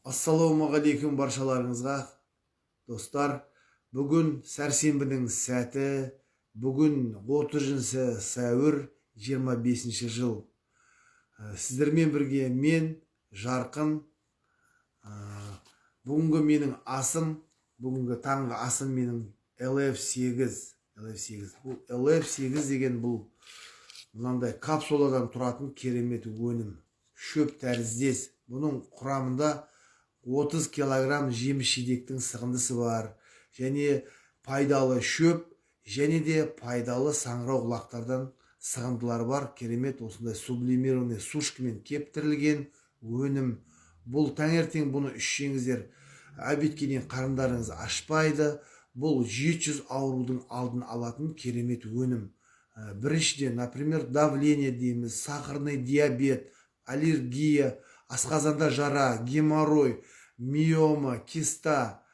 Ассалаумағалейкум баршаларыңызға, достар. Бүгін сәрсенбінің сәті, бүгін 30 сәуір 25 жыл. Сіздермен бірге мен Жарқын. Бүгінгі менің асым, бүгінгі таңғы асым менің LF8. Бұл LF8 деген бұл мынандай капсуладан тұратын керемет өнім. Шөп тәріздес. Бұның құрамында 30 килограмм жеміс жидектің сығындысы бар. Және пайдалы шөп, және де пайдалы саңырау құлақтардан сығындылар бар. Керемет осындай сублимированный сушкамен кептірілген өнім. Бұл таңертең бұны ішсеңіздер, обедке дейін қарындарыңыз ашпайды. Бұл 700 аурудың алдын алатын керемет өнім. Біріншіден, например, давление дейміз, сахарный диабет, аллергия, асқазанда жара, геморрой, миома, киста,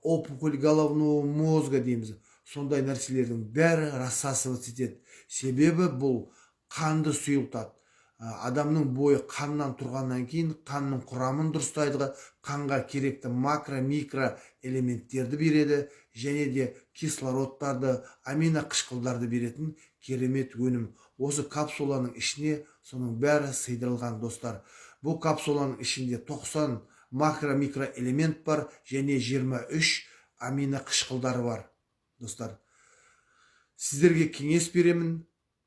опухоль головного мозга дейміз. Сондай нәрселердің бәрі рассасываться етеді. Себебі бұл қанды сұйылтады. Адамның бойы қаннан тұрғаннан кейін қанның құрамын дұрыстайды, қанға керекті макро, микро элементтерді береді, және де кислородтарды, амино қышқылдарды беретін керемет өнім. Осы капсуланың ішіне соның бәрі сыйдырылған, достар. Бұл капсуланың ішінде 90 макро-микро элемент бар, және 23 амино қышқылдары бар, достар. Сіздерге кеңес беремін,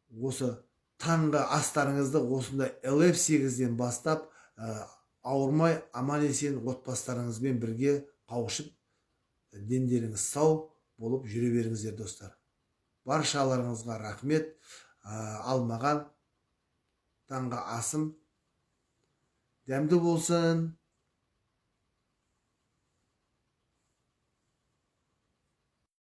осы таңғы астарыңызды осындай LF8-ден бастап ауырмай аман-есен отбасыларыңызбен бірге қауышып, дендеріңіз сау болып жүре беріңіздер, достар. Баршаларыңызға рахмет. Алмаған таңғы асым дәмді болсын.